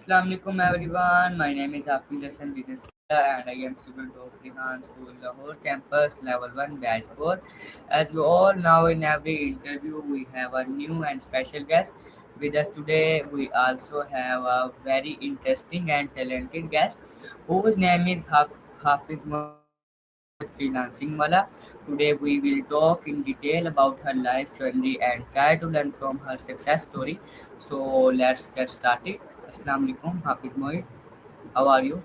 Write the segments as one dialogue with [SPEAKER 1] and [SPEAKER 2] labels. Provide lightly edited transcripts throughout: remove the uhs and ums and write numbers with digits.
[SPEAKER 1] Assalamualaikum everyone. My name is Hafiz Hassan Bidasila and I am student of Rihan School Lahore campus level 1 batch 4. As you all know, in every interview we have a new and special guest with us today. We also have a very interesting and talented guest whose name is Hafiz Mohit Freelancing Wala. Today we will talk in detail about her life journey and try to learn from her success story. So let's get started. Assalamu alaikum, Hafiz Mohit. How are you?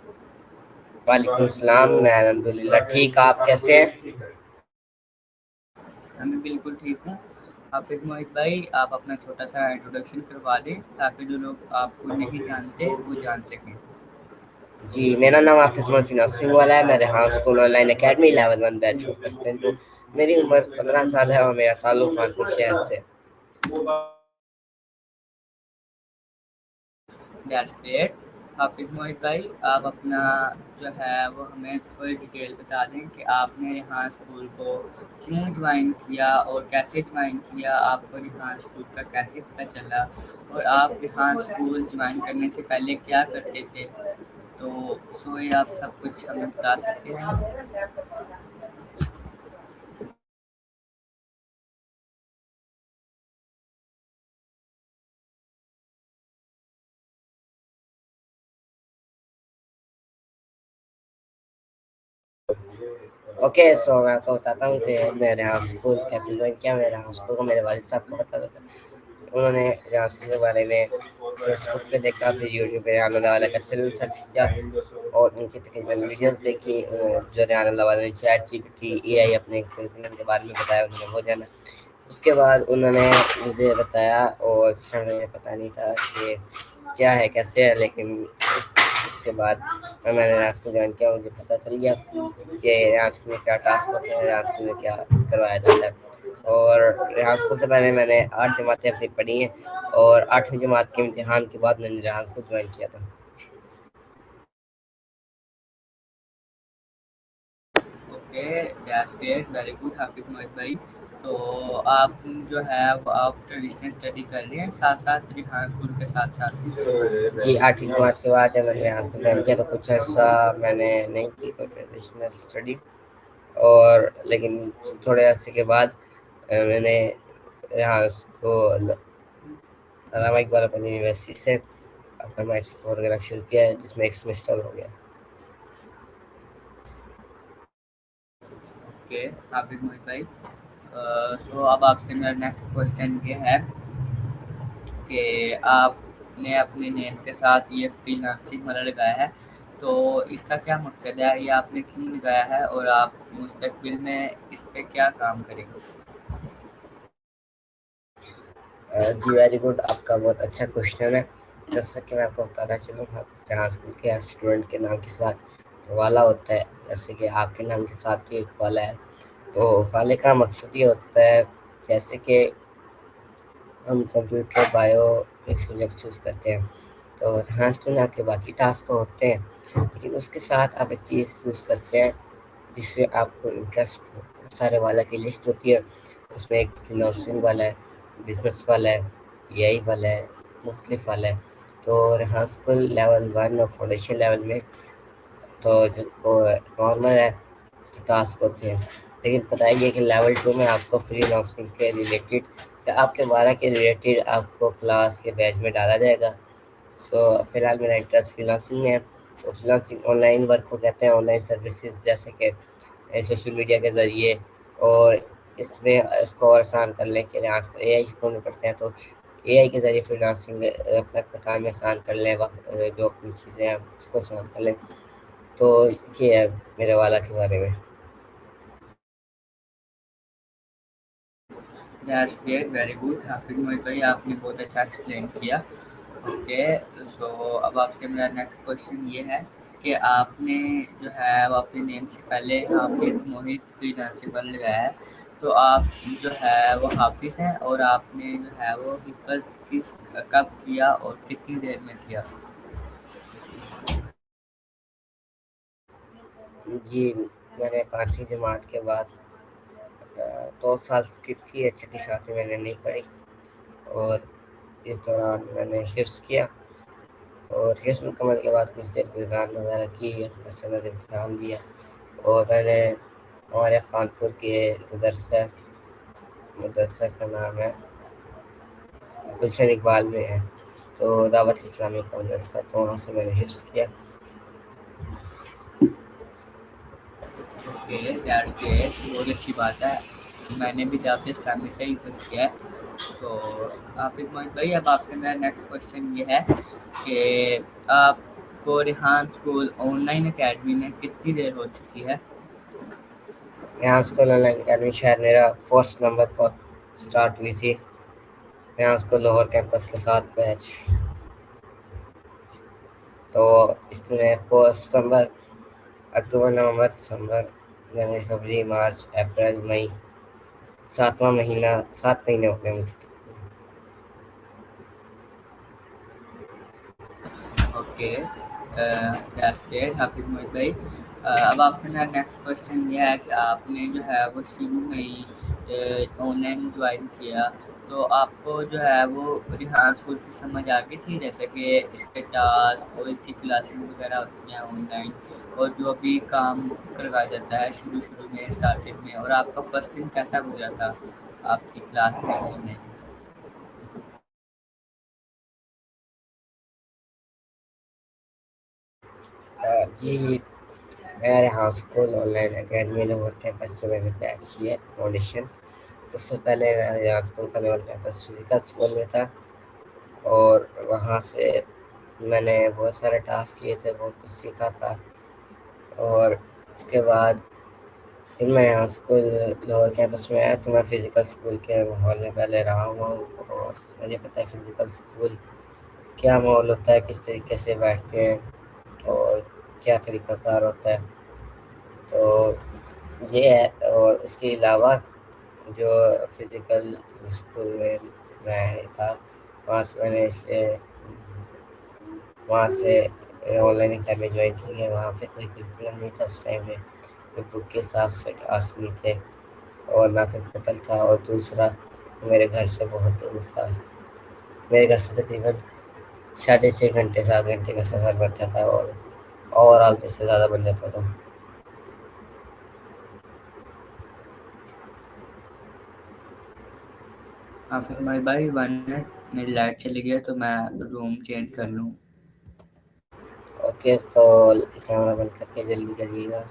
[SPEAKER 2] वालेकुम सलाम। मैं अल्हम्दुलिल्लाह ठीक। आप कैसे हैं?
[SPEAKER 1] मैं बिल्कुल ठीक हूँ। हाफिज़ मोहित भाई, आप अपना छोटा सा इंट्रोडक्शन करवा दें ताकि जो लोग आपको नहीं जानते वो जान सकें।
[SPEAKER 2] जी, मेरा नाम हाफिज मोहम्मद फिनाज सिंह वाला है। मैं Rehan school online academy level 1 batch का स्टूडेंट हूँ। मेरी उम्र 15 साल है और मेरा ताल्लुक कानपुर शहर से है।
[SPEAKER 1] That's great. हाफिज़ मोहित भाई, आप अपना जो है वो हमें थोड़ी डिटेल बता दें कि आपने रेहान स्कूल को क्यों ज्वाइन किया और कैसे ज्वाइन किया, आपको रेहान स्कूल का कैसे पता चला और आप रेहान स्कूल ज्वाइन करने से पहले क्या करते थे। तो सो ये आप सब कुछ हमें बता सकते हैं।
[SPEAKER 2] ओके, सो मैं आपको बताता हूँ कि मैं रेहान स्कूल कैसे ज्वाइन किया। मैं रेहान स्कूल को मेरे वालिद साहब को बताता था। उन्होंने रेहान स्कूल के बारे में फेसबुक पे देखा, फिर यूट्यूब पे रेहान अल्लाह वाला का चैनल सर्च किया और उनकी तकरीबन वीडियोस देखी। जो रेहान अल्लाह वाला ने चैट जीपीटी एआई अपने करिकुलम के बारे में बताया, उन्होंने वो जाना। उसके बाद उन्होंने मुझे बताया और उस समय मुझे पता नहीं था कि क्या है कैसे है, लेकिन उसके बाद मैंने रात को ज्वाइन किया। मुझे पता चल गया कि रात में क्या टास्क होते हैं, रात में क्या करवाया जाता है। और रात स्कूल से पहले मैंने 8 जमातें अपनी पढ़ी हैं और 8वीं जमात के इम्तिहान के बाद मैंने रात को ज्वाइन किया था।
[SPEAKER 1] Okay, that's great, very good Hafiz Mohit भाई। तो आप जो है वो आप ट्रेडिशनल स्टडी कर रहे हैं साथ साथ रिहान स्कूल के साथ साथ।
[SPEAKER 2] जी, 8वीं जमात के बाद जब मैंने रात को ज्वाइन किया तो कुछ अर्सा मैंने नहीं की कोई ट्रेडिशनल स्टडी, और लेकिन थोड़े अरसे के बाद मैंने यहाँ को अलामा इकबाल ओपन यूनिवर्सिटी से अपना मैट्रिक वगैरह शुरू किया है, जिसमें एक सेमेस्टर हो गया।
[SPEAKER 1] ओके हाफिज मोहित भाई, तो अब आपसे मेरा नेक्स्ट क्वेश्चन ये है कि आपने अपने नेम के साथ ये फ्रीलांसिंग वाला लगाया है, तो इसका क्या मकसद है, ये आपने क्यों लगाया है और आप मुस्तकबिल में इस पे क्या काम करेंगे।
[SPEAKER 2] जी, वेरी गुड। आपका बहुत अच्छा क्वेश्चन है। जैसा कि मैं आपको बताना चलूँगा, जहाँ स्कूल के स्टूडेंट के नाम के साथ वाला होता है, जैसे कि आपके नाम के साथ भी एक वाला है। तो वाले का मकसद ये होता है, जैसे कि हम कंप्यूटर बायो एक सब्जेक्ट चूज़ करते हैं, तो हाँ के ना के बाकी टास्क तो होते हैं, लेकिन उसके साथ आप एक चीज़ चूज़ करते हैं जिससे आपको इंटरेस्ट हो। सारे वाला की लिस्ट होती है, उसमें एक नर्सिंग वाला है, बिजनेस वाला है, एआई वाला है, मुख्तलिफ वाला है। तो हाँ, स्कूल लेवल 1 और फाउंडेशन लेवल में तो जो नॉर्मल है तो टास्क होते हैं, लेकिन पता है कि लेवल 2 में आपको फ्री नर्सिंग के रिलेटेड या आपके 12 के रिलेटेड आपको क्लास या बैच में डाला जाएगा। सो फिलहाल मेरा इंटरेस्ट फ्रीलांसिंग है। तो फ्रीलांसिंग ऑनलाइन वर्क को कहते हैं, ऑनलाइन सर्विसेज जैसे कि सोशल मीडिया के ज़रिए। और इसमें इसको और आसान करने के लिए आज एआई सीखने पड़ते हैं, तो एआई के ज़रिए फ्रीलांसिंग में अपना काम आसान कर लें, वक्त जो अपनी चीज़ें हैं उसको आसान कर लें। तो ये है मेरे वाला के बारे में।
[SPEAKER 1] That's great, very good Hafiz Mohit भाई, आपने बहुत अच्छा एक्सप्लेन किया। ओके, सो अब आपसे मेरा नेक्स्ट क्वेश्चन ये है कि आपने जो है वो अपने नेम से पहले हाफिज मोहित फ्रीलांसिंग पर लगाया है, तो आप जो है वो हाफिज हैं और आपने जो है वो हिफज किस कब किया और कितनी देर में किया।
[SPEAKER 2] जी, मैंने 5वीं जमात के बाद 2 साल स्किप किए, छठी सातवीं मैंने नहीं पढ़ी और इस दौरान मैंने हिफ्ज़ किया और हिस्स मुकम्मल के बाद कुछ देर गुज़रान वगैरह की, अपना समय ध्यान दिया और मैंने हमारे खानपुर के मदरसा मदरसा का नाम है गुलशन इकबाल में है, तो दावत इस्लामी का मदरसा, तो वहाँ से मैंने हिफ्स किया।
[SPEAKER 1] ओके, दैट्स ग्रेट, बहुत अच्छी बात है। मैंने भी दावत इस्लामी से ही फर्स्ट किया है। तो आफिक मोहित भाई, अब आपसे मेरा नेक्स्ट क्वेश्चन ये है कि आपको रिहान स्कूल ऑनलाइन एकेडमी में कितनी देर हो चुकी है?
[SPEAKER 2] यहाँ स्कूल ऑनलाइन अकेडमी शायद मेरा फर्स्ट नंबर पर स्टार्ट हुई थी। यहाँ स्कूल लाहौर कैंपस के साथ बैच, तो इसमें फर्स्ट नंबर अक्टूबर, नवंबर, दिसंबर, जनवरी, फरवरी, मार्च, अप्रैल, मई, 7वां महीना, 7 महीने हो गए मुझे।
[SPEAKER 1] Okay, that's great Hafiz Mohit भाई। अब आपसे मेरा नेक्स्ट क्वेश्चन ये है कि आपने जो है वो शुरू में ही ऑनलाइन ज्वाइन किया, तो आपको जो है वो रिहान स्कूल की समझ आ गई थी, जैसे कि इसके टास्क और इसकी क्लासेस वगैरह होती हैं ऑनलाइन, और जो भी काम करवाया जाता है शुरू शुरू में स्टार्टिंग में, और आपका फर्स्ट दिन कैसा गुजरा था आपकी क्लास में ऑनलाइन?
[SPEAKER 2] जी, मेरे यहाँ school online academy Lahore campus से मैंने बैच किया ऑडिशन। उससे पहले मैं यहाँ स्कूल का लाहौर कैंपस फिजिकल स्कूल में था, और वहाँ से मैंने बहुत सारे टास्क किए थे, बहुत कुछ सीखा था। और उसके बाद फिर मैं यहाँ स्कूल लाहौर कैंपस में आया, तो मैं फिजिकल स्कूल के माहौल में पहले रहा हुआ हूँ, और मुझे पता है फिजिकल स्कूल क्या माहौल होता है, किस तरीके से बैठते हैं और क्या तरीक़ाकार होता है। तो ये है, और इसके अलावा जो फिजिकल स्कूल में मैं था, वहाँ से मैंने इसलिए वहाँ से ऑनलाइन अकेडमी ज्वाइन की है। वहाँ पे कोई करिकुलम नहीं था उस टाइम में, कोई बुक के हिसाब से क्लास नहीं थे, और ना कंप्यूटर था, और दूसरा मेरे घर से बहुत दूर था। मेरे घर से तकरीबन 6.5 घंटे 7 घंटे का सफ़र बनता था, और ओवरऑल तो इससे ज़्यादा बन जाता था।
[SPEAKER 1] हाफिज मोहित भाई, 1 मिनट, मेरी लाइट चली गई है तो मैं रूम चेंज कर लूँ।
[SPEAKER 2] ओके, तो कैमरा बंद करके जल्दी करिएगा।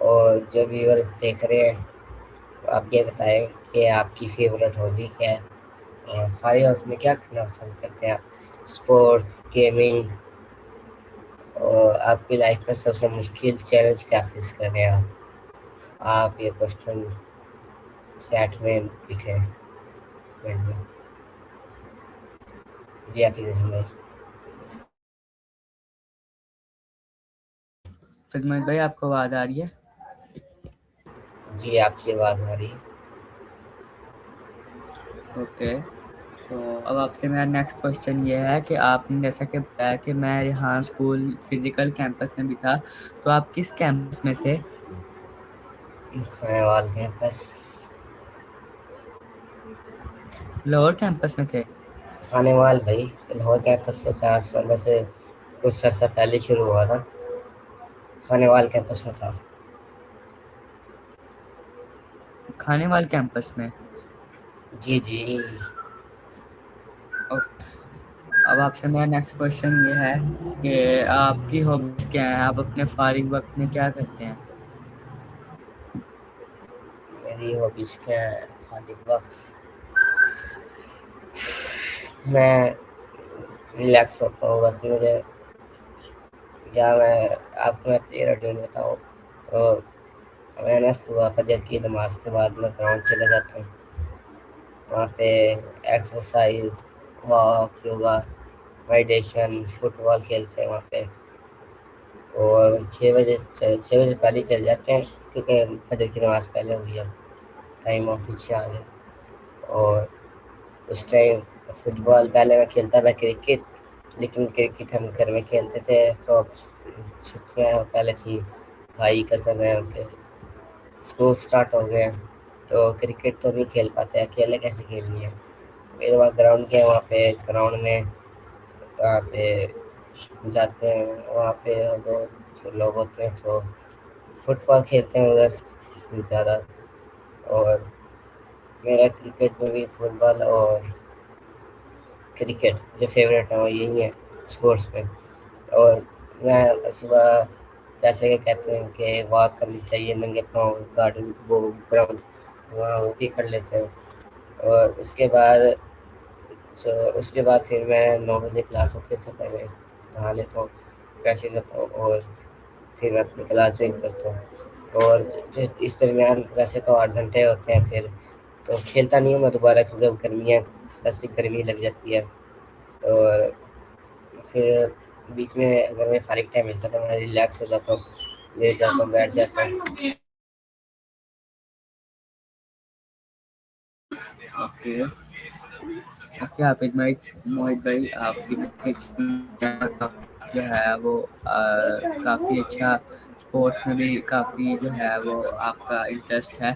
[SPEAKER 2] और जो व्यूअर्स देख रहे हैं, तो आप ये बताएं कि आपकी फेवरेट हॉबी क्या है, और फारी हाउस में क्या करना पसंद करते हैं आप? स्पोर्ट्स, गेमिंग, और आपकी लाइफ में सबसे मुश्किल चैलेंज क्या फेस कर रहे हैं आप ये क्वेश्चन चैट में लिखें, कमेंट में। जी आप इसे सुनाइए।
[SPEAKER 1] हाफिज मोहित भाई, आपको आवाज़ आ रही है?
[SPEAKER 2] जी, आपकी आवाज़ आ रही है।
[SPEAKER 1] ओके, तो अब आपसे मेरा नेक्स्ट क्वेश्चन ये है कि आपने जैसा कि बताया कि मैं यहाँ स्कूल फिजिकल कैंपस में भी था, तो आप किस कैंपस में थे?
[SPEAKER 2] खानेवाल कैंपस।
[SPEAKER 1] लाहौर कैंपस में थे?
[SPEAKER 2] खानेवाल भाई, लाहौर कैंपस से 4 साल में से कुछ अर्सा पहले शुरू हुआ था, खानेवाल कैंपस में था।
[SPEAKER 1] खाने वाले कैंपस में?
[SPEAKER 2] जी जी।
[SPEAKER 1] और अब आपसे मेरा नेक्स्ट क्वेश्चन ये है कि आपकी हॉबीज क्या हैं, आप अपने फारिग वक्त में क्या करते हैं?
[SPEAKER 2] मेरी हॉबीज क्या है खाली वक्त? मैं रिलैक्स होता हूँ बस, मुझे, या मैं आपको मैं अपनी रूटीन बताऊँ, तो मैं ना सुबह फजर की नमाज के बाद मैं ग्राउंड चला जाता हूँ। वहाँ पे exercise, walk, yoga, meditation, football खेलते हैं वहाँ पे। और 6 बजे पहले ही चल जाते हैं, क्योंकि फजर की नमाज पहले हो गई, अब टाइम और पीछे आ गया। और उस टाइम फुटबॉल, पहले मैं खेलता था क्रिकेट, लेकिन क्रिकेट हम घर में खेलते थे। तो अब छुट्टियाँ पहले थी, भाई कज़न है उनके स्कूल स्टार्ट हो गए हैं, तो क्रिकेट तो नहीं खेल पाते, अकेले कैसे खेलनी है। मेरे वहाँ ग्राउंड के वहाँ पे ग्राउंड में वहाँ पे जाते हैं, वहाँ पे बहुत लोग होते हैं तो फुटबॉल खेलते हैं उधर ज़्यादा। और मेरा क्रिकेट में भी फुटबॉल और क्रिकेट जो फेवरेट है वो यही है स्पोर्ट्स में। और मैं सुबह जैसे कि कहते हैं कि वॉक करनी चाहिए नंगे पाँव, गार्डन वो ग्राउंड वहाँ वो भी कर लेते हैं। और उसके बाद फिर मैं 9 बजे क्लास होते से पहले नहा लेता हूँ, फ्रेश हो जाता हूँ और फिर अपनी क्लास ज्वाइन करता हूँ। और इस दरमियान वैसे तो 8 घंटे होते हैं, फिर तो खेलता नहीं हूँ मैं दोबारा क्योंकि अब गर्मी है, ऐसी गर्मी लग जाती है। और फिर बीच में अगर मैं फारिग टाइम मिलता है तो मैं रिलैक्स हो जाता हूँ, लेट जाता हूँ, बैठ जाता हूँ।
[SPEAKER 1] ओके। ओके हाफिज भाई, मोहित भाई, आपकी जो है वो काफ़ी अच्छा, स्पोर्ट्स में भी काफ़ी जो है वो आपका इंटरेस्ट है।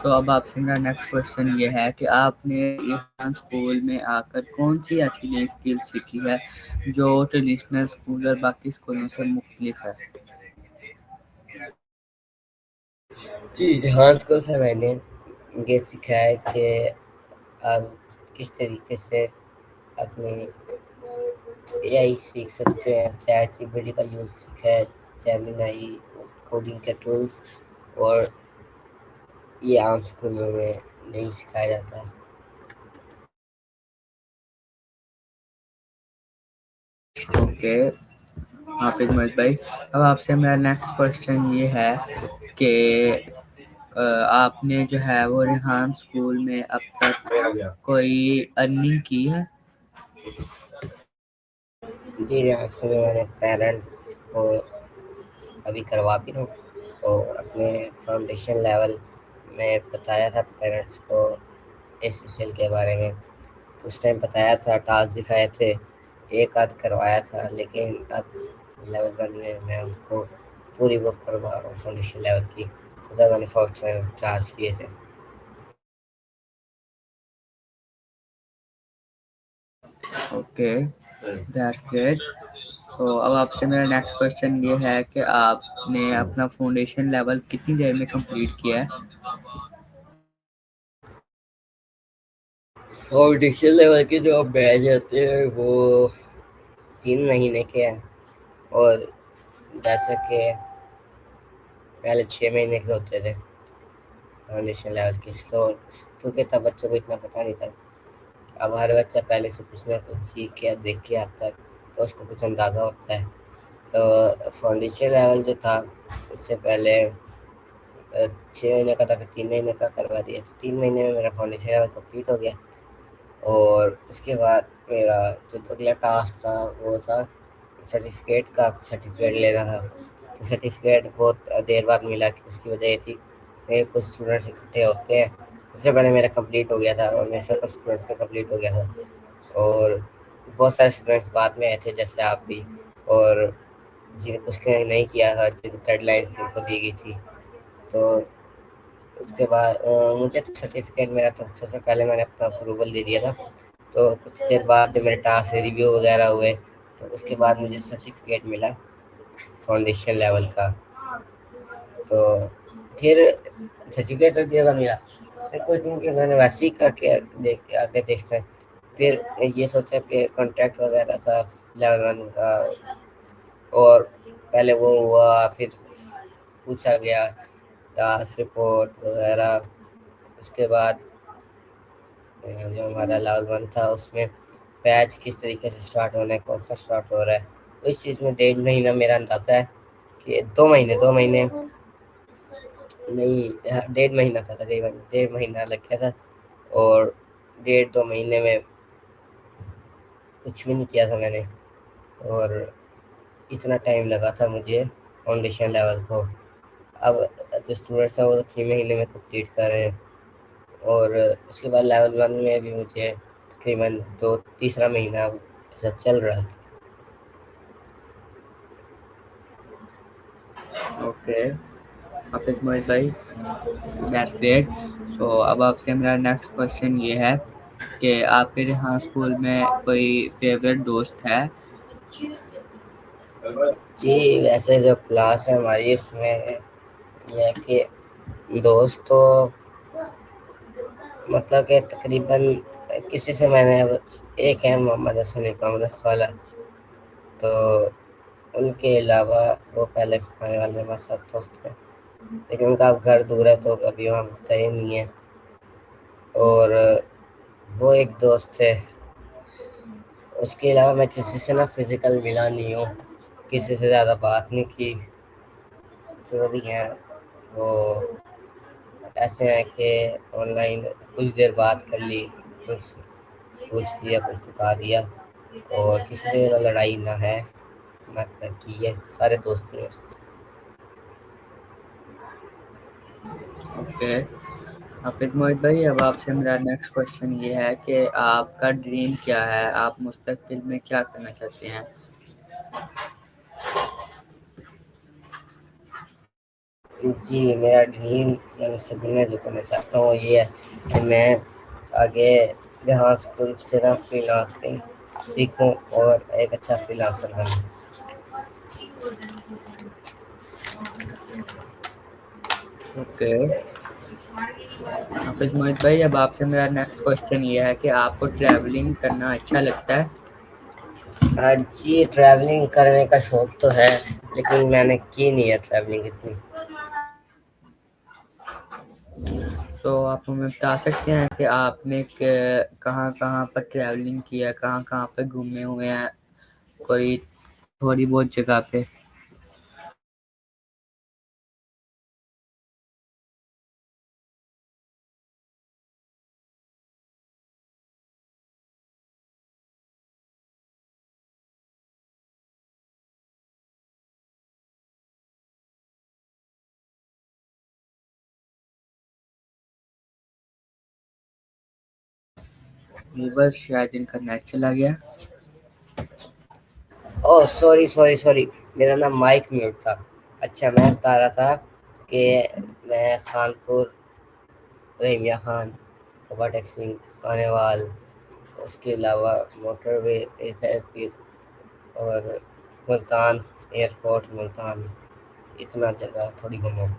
[SPEAKER 1] तो अब आपसे मेरा नेक्स्ट क्वेश्चन ये है कि आपने यहाँ स्कूल में आकर कौन सी ऐसी नई स्किल सीखी है जो ट्रेडिशनल स्कूल और बाकी स्कूलों से मुख्तलिफ है?
[SPEAKER 2] जी, ध्यान से मैंने ये सीखा है कि आप किस तरीके से अपनी एआई सीख सकते हैं, चैट जीपीटी का यूज़ सीखा है, जेमिनाई, कोडिंग के टूल्स। और ये आम स्कूलों में नहीं सिखाया जाता।
[SPEAKER 1] ओके हाफिज मोहित भाई, अब आपसे मेरा नेक्स्ट क्वेश्चन ये है कि आपने जो है वो रेहान स्कूल में अब तक कोई अर्निंग की है?
[SPEAKER 2] जी, आजकल मैंने पेरेंट्स को अभी करवा भी हूँ और अपने फाउंडेशन लेवल में बताया था पेरेंट्स को एसएसएल के बारे में। उस टाइम बताया था, टास्क दिखाए थे, एक आध करवाया था, लेकिन अब लेवल 1 में मैं उनको पूरी बुक करवा रहा हूँ फाउंडेशन लेवल की। उधर मैंने फर्स्ट चार्ज किए थे।
[SPEAKER 1] Okay, that's great. तो अब आपसे मेरा नेक्स्ट क्वेश्चन ये है कि आपने अपना फाउंडेशन लेवल कितनी देर में कंप्लीट किया है?
[SPEAKER 2] फाउंडेशन लेवल के जो बैच होते हैं वो 3 महीने के हैं। और जैसे कि पहले 6 महीने के होते थे फाउंडेशन लेवल की स्लो, क्योंकि तब बच्चों को इतना पता नहीं था। अब हर बच्चा पहले से कुछ ना कुछ सीख के देख के आता है, तो उसको कुछ अंदाज़ा होता है। तो फाउंडेशन लेवल जो था उससे पहले 6 महीने का था, फिर 3 महीने का करवा दिया, तो 3 महीने में मेरा फाउंडेशन लेवल कंप्लीट हो गया। और उसके बाद मेरा जो अगला टास्क था वो था सर्टिफिकेट का, सर्टिफिकेट लेना था। तो सर्टिफिकेट बहुत देर बाद मिला, कि उसकी वजह ये थी कि कुछ स्टूडेंट्स इकट्ठे होते हैं। उससे पहले मेरा कंप्लीट हो गया था और मेरे से कुछ स्टूडेंट्स का कंप्लीट हो गया था। और बहुत सारे स्टूडेंट्स बाद में आए थे जैसे आप भी, और जिन्हें कुछ ने नहीं किया था, जिनको डेडलाइंस उनको दी गई थी। तो उसके बाद मुझे तो सर्टिफिकेट मेरा तो सबसे पहले मैंने अपना अप्रूवल दे दिया था। तो कुछ देर बाद जब मेरे टास्क रिव्यू वगैरह हुए, तो उसके बाद मुझे सर्टिफिकेट मिला फाउंडेशन लेवल का। तो फिर सर्टिफिकेट तो दिया मिला, फिर कुछ दिन के मैंने वैसे ही करके देख आगे देखा। फिर ये सोचा कि कॉन्ट्रैक्ट वगैरह था लेवल 1 का, और पहले वो हुआ, फिर पूछा गया टास्क रिपोर्ट वगैरह। उसके बाद जो हमारा लेवल 1 था उसमें बैच किस तरीके से स्टार्ट होना है, कौन सा स्टार्ट हो रहा है, तो इस चीज़ में 1.5 महीना मेरा अंदाज़ा है कि 2 महीने नहीं, 1.5 महीना था तकरीबन, 1.5 महीना लग गया था। और 1.5 2 महीने में कुछ भी नहीं किया था मैंने। और इतना टाइम लगा था मुझे फाउंडेशन लेवल को। अब जो स्टूडेंट्स हैं वो तो 3 महीने में कंप्लीट कर रहे हैं। और उसके बाद लेवल 1 में भी मुझे तकरीबन दो तीसरा महीना चल रहा है।
[SPEAKER 1] ओके, हाफिज मोहित भाई, दैट्स ग्रेट। सो अब आपसे मेरा नेक्स्ट क्वेश्चन ये है कि आपके यहाँ स्कूल में कोई फेवरेट दोस्त है?
[SPEAKER 2] जी, वैसे जो क्लास है हमारी इसमें यह है कि दोस्त तो मतलब कि तकरीबन किसी से मैंने अब एक है मोहम्मद हसन कॉमर्स वाला, तो उनके अलावा वो पहले खाने वाले मेरे साथ दोस्त थे, लेकिन उनका अब घर दूर है तो अभी वहाँ गए नहीं है। और वो एक दोस्त थे, उसके अलावा मैं किसी से ना फिजिकल मिला नहीं हूँ, किसी से ज़्यादा बात नहीं की। जो भी हैं वो ऐसे हैं कि ऑनलाइन कुछ देर बात कर ली, कुछ पूछ लिया, कुछ बता दिया, और किसी से ना लड़ाई ना है ना की है, सारे दोस्त हैं उसके।
[SPEAKER 1] ओके, हाफिज मोहित भाई, अब आपसे मेरा नेक्स्ट क्वेश्चन ये है कि आपका ड्रीम क्या है? आप मुस्तकबिल में क्या करना चाहते हैं?
[SPEAKER 2] जी, मेरा ड्रीम मैं मुस्तक़बिल में जो करना चाहता हूँ ये है कि मैं आगे यहाँ स्कूल से ना फ्रीलांसिंग सीखूँ और एक अच्छा फ्रीलांसर बनूँ।
[SPEAKER 1] ओके, हाफिज मोहित भाई, अब आपसे मेरा नेक्स्ट क्वेश्चन ये है कि आपको ट्रैवलिंग करना अच्छा लगता है?
[SPEAKER 2] जी, ट्रैवलिंग करने का शौक तो है, लेकिन मैंने की नहीं है ट्रैवलिंग इतनी।
[SPEAKER 1] तो आप हमें बता सकते हैं कि आपने कहाँ कहाँ पर ट्रैवलिंग किया है, कहाँ कहाँ पर घूमे हुए हैं, कोई थोड़ी बहुत जगह पे? ये बस शायद इनका नेट चला गया।
[SPEAKER 2] ओह, सॉरी सॉरी सॉरी, मेरा ना माइक म्यूट था। अच्छा, मैं बता रहा था कि मैं खानपुर, रहीमिया खान, कबाटक सिंह, खानेवाल, उसके अलावा मोटरवे फिर और मुल्तान, एयरपोर्ट मुल्तान, इतना जगह थोड़ी घूमा।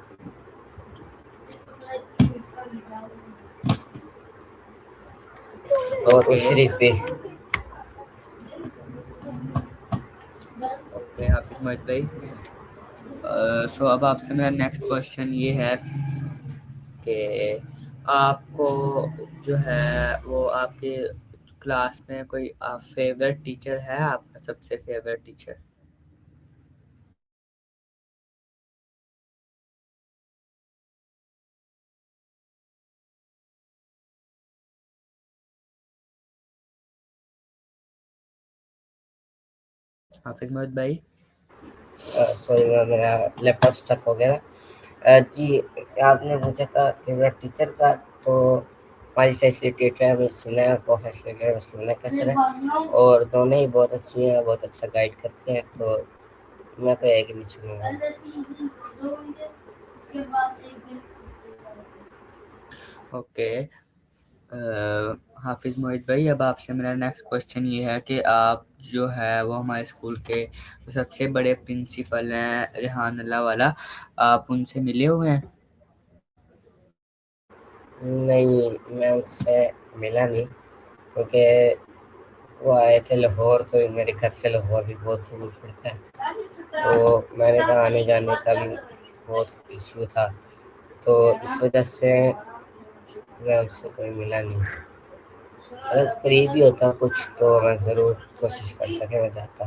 [SPEAKER 2] और
[SPEAKER 1] ओके,
[SPEAKER 2] उस शरीफ पे।
[SPEAKER 1] ओके हाफिज मोहित भाई, सो अब आपसे मेरा नेक्स्ट क्वेश्चन ये है कि आपको जो है वो आपके क्लास में कोई फेवरेट टीचर है? आपका सबसे फेवरेट टीचर? हाफिज मोहित भाई।
[SPEAKER 2] सॉरी, मेरा लैपटॉप स्टक हो गया। जी, आपने पूछा था फेवरेट टीचर का, तो हमारी फैसिलिटेटर है मिस हिना, को फैसिलिटेटर मिस हिना का सर है, और दोनों ही बहुत अच्छी हैं, बहुत अच्छा गाइड करते हैं, तो मैं तो एक ही नहीं चुनूँगा।
[SPEAKER 1] ओके, हाफिज मोहित भाई, अब आपसे मेरा नेक्स्ट क्वेश्चन ये है कि आप जो है वो हमारे स्कूल के जो सबसे बड़े प्रिंसिपल हैं रेहान अल्लाह वाला, आप उनसे मिले हुए हैं?
[SPEAKER 2] नहीं, मैं उससे मिला नहीं, क्योंकि वो आए थे लाहौर, तो मेरे घर से लाहौर भी बहुत दूर पड़ता है, तो मैंने कहा आने जाने का भी बहुत इश्यू था, तो इस वजह से मैं उनसे कोई मिला नहीं। अगर करीब ही होता कुछ तो मैं ज़रूर कोशिश करता कि मैं जाता।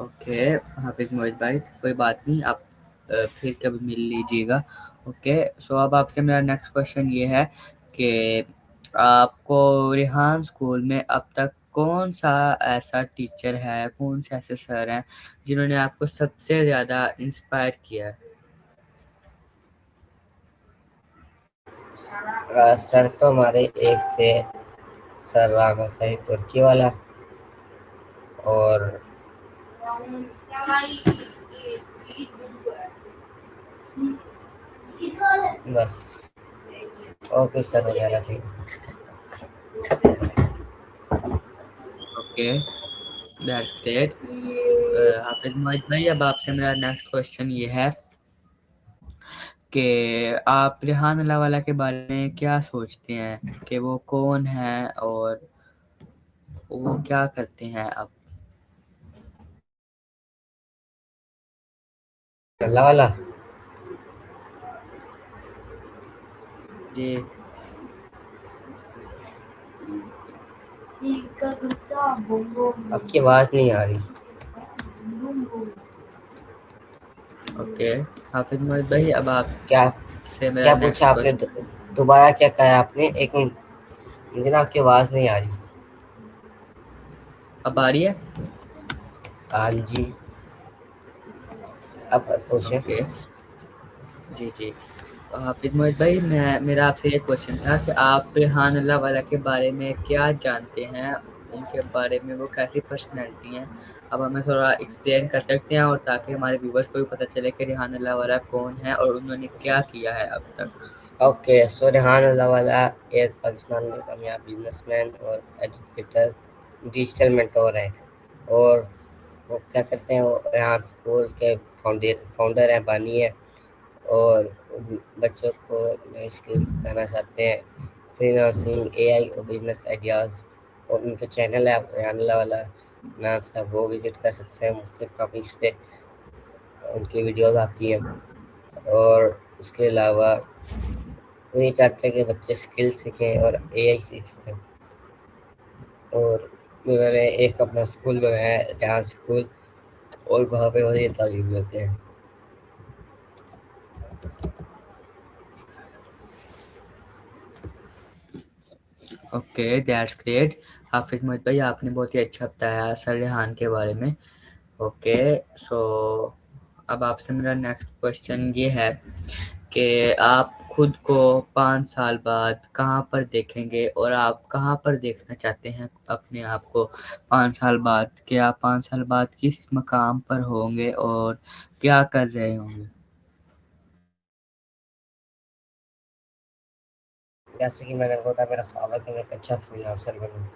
[SPEAKER 1] ओके, हाफिज मोहित भाई, कोई बात नहीं, आप फिर कभी मिल लीजिएगा। ओके, सो अब आपसे मेरा नेक्स्ट क्वेश्चन ये है कि आपको रेहान स्कूल में अब तक कौन सा ऐसा टीचर है, कौन से ऐसे सर हैं जिन्होंने आपको सबसे ज़्यादा इंस्पायर किया है?
[SPEAKER 2] सर तो हमारे एक थे, सर रामा साहिब तुर्की वाला, और बस और कुछ सर वगैरह थे।
[SPEAKER 1] Okay, that's great. Hafiz Mohit भाई, अब आपसे मेरा नेक्स्ट क्वेश्चन ये है कि आप रेहान अल्लाहवाला के बारे में क्या सोचते हैं, कि वो कौन है और वो क्या करते हैं अब।
[SPEAKER 2] अल्लाह वाला।
[SPEAKER 1] जी।
[SPEAKER 2] आपकी आवाज नहीं आ रही।
[SPEAKER 1] ओके, हाफिज मोहित भाई, अब
[SPEAKER 2] क्या
[SPEAKER 1] आपसे मेरा
[SPEAKER 2] क्या
[SPEAKER 1] नेक्स्ट
[SPEAKER 2] पूछा आपने?
[SPEAKER 1] क्वेश्चन।
[SPEAKER 2] दोबारा क्या कहा आपने? एक मिनट, मुझे ना आपकी आवाज नहीं आ रही।
[SPEAKER 1] अब आ रही है?
[SPEAKER 2] हाँ जी, अब पूछे।
[SPEAKER 1] ओके, जी जी। हाफिज मोहित भाई, मैं मेरा आपसे ये क्वेश्चन था कि आप रेहान अल्लाहवाला के बारे में क्या जानते हैं, उनके बारे में वो कैसी पर्सनैलिटी हैं। अब हमें थोड़ा एक्सप्लेन कर सकते हैं, और ताकि हमारे व्यूवर्स को भी पता चले कि रेहान अल्लाहवाला कौन है और उन्होंने क्या किया है अब तक।
[SPEAKER 2] ओके, सो रेहान अल्लाहवाला एक पाकिस्तान में कामयाब बिजनेसमैन और एजुकेटर, डिजिटल मेंटोर है। और वो क्या करते हैं, वो रेहान स्कूल के फाउंडर हैं, बानी है। और बच्चों को नई स्किल्स सिखाना चाहते हैं, फ्रीलांसिंग, एआई और बिजनेस आइडियाज़। और उनका चैनल है, आप रेहान अल्लाहवाला नाम से आप वो विजिट कर सकते हैं। मुख्तलिफ टॉपिक्स पे उनकी वीडियोज़ आती हैं। और उसके अलावा वो ये चाहते हैं कि बच्चे स्किल सीखें और एआई सीखें। और उन्होंने एक अपना स्कूल बनाया है, रेहान स्कूल। और वहाँ पे वो ये तालीम देते हैं।
[SPEAKER 1] Okay, that's great. Hafiz Mohit भाई, आपने बहुत ही अच्छा बताया सर रेहान के बारे में। ओके, सो अब आपसे मेरा नेक्स्ट क्वेश्चन ये है कि आप खुद को 5 साल बाद कहाँ पर देखेंगे, और आप कहाँ पर देखना चाहते हैं अपने आप को 5 साल बाद, कि आप 5 साल बाद किस मकाम पर होंगे और क्या कर रहे होंगे।
[SPEAKER 2] जैसे कि मैंने बोला, मेरा ख्वाब है कि मैं एक अच्छा फ्रीलांसर बनूँ।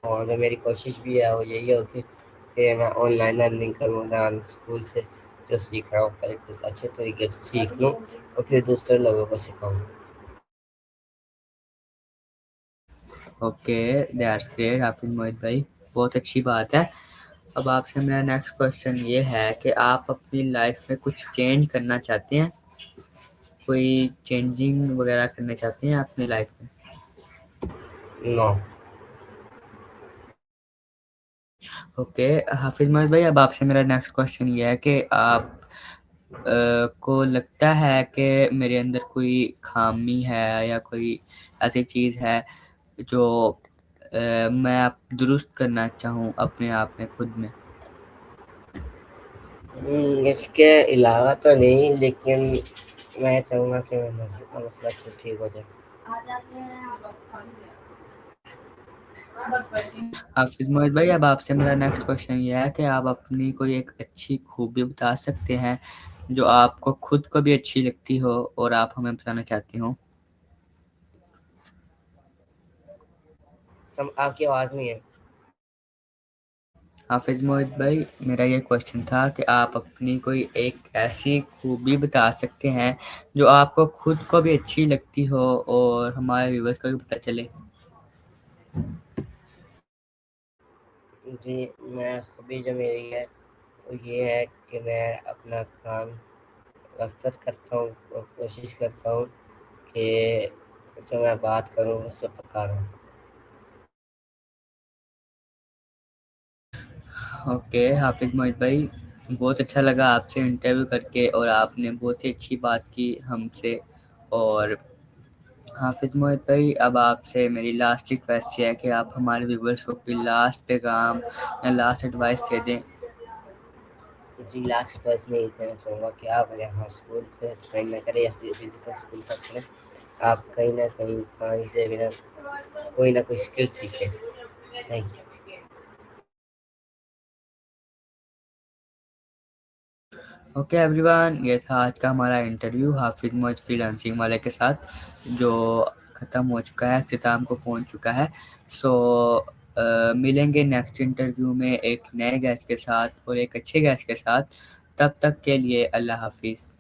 [SPEAKER 2] और जो मेरी कोशिश भी है वो यही होगी कि मैं ऑनलाइन अर्निंग करूँ, डांस स्कूल से जो सीख रहा हूँ पहले कुछ अच्छे तरीके से सीख लूँ और फिर दूसरे लोगों को सिखाऊँ।
[SPEAKER 1] Okay, that's great Hafiz Mohit भाई, बहुत अच्छी बात है। अब आपसे मेरा नेक्स्ट क्वेश्चन ये है कि आप अपनी लाइफ में कुछ चेंज करना चाहते हैं, कोई चेंजिंग वगैरह करना चाहते हैं अपनी लाइफ में।
[SPEAKER 2] नो।
[SPEAKER 1] ओके, हाफिज मोहित भाई, अब आपसे मेरा नेक्स्ट क्वेश्चन ये है कि आप को लगता है कि मेरे अंदर कोई खामी है या कोई ऐसी चीज़ है जो मैं आप दुरुस्त करना चाहूँ अपने आप में, खुद में।
[SPEAKER 2] इसके अलावा तो नहीं, लेकिन मैं चाहूँगा कि मेरे नस्ल का मसला खुद ठीक हो जाए।
[SPEAKER 1] हाफिज मोहित भाई, अब आपसे मेरा नेक्स्ट क्वेश्चन ये है कि आप अपनी कोई एक अच्छी खूबी बता सकते हैं जो आपको खुद को भी अच्छी लगती हो और आप हमें बताना चाहती हो।
[SPEAKER 2] आपकी आवाज़ नहीं है।
[SPEAKER 1] हाफिज मोहित भाई, मेरा ये क्वेश्चन था कि आप अपनी कोई एक ऐसी खूबी बता सकते हैं जो आपको खुद को भी अच्छी लगती हो और हमारे व्यूवर्स को भी पता चले।
[SPEAKER 2] जी, मैं खूबी जो मेरी है वो ये है कि मैं अपना काम वक्त पर करता हूँ और कोशिश करता हूँ कि जो मैं बात करूँ उस पर पक्का रहूँ।
[SPEAKER 1] ओके, हाफिज मोहित भाई, बहुत अच्छा लगा आपसे इंटरव्यू करके, और आपने बहुत ही अच्छी बात की हमसे। और हाफिज मोहित भाई, अब आपसे मेरी लास्ट रिक्वेस्ट ये है कि आप हमारे व्यूवर्स को कोई लास्ट पैगाम या लास्ट एडवाइस दे दें।
[SPEAKER 2] जी, लास्ट बस में ये कहना चाहूँगा कि आप यहाँ स्कूल से ज्वाइन ना करें या फिजिकल स्कूल से करें। आप कहीं ना कहीं कहीं से भी ना कोई ना कोई स्किल सीखें। Thank you.
[SPEAKER 1] ओके एवरीवन, ये था आज का हमारा इंटरव्यू हाफिज मोइज फ्रीलांसिंग वाले के साथ, जो ख़त्म हो चुका है, अख्ताम को पहुंच चुका है। सो मिलेंगे नेक्स्ट इंटरव्यू में एक नए गेस्ट के साथ और एक अच्छे गेस्ट के साथ। तब तक के लिए अल्लाह हाफिज़।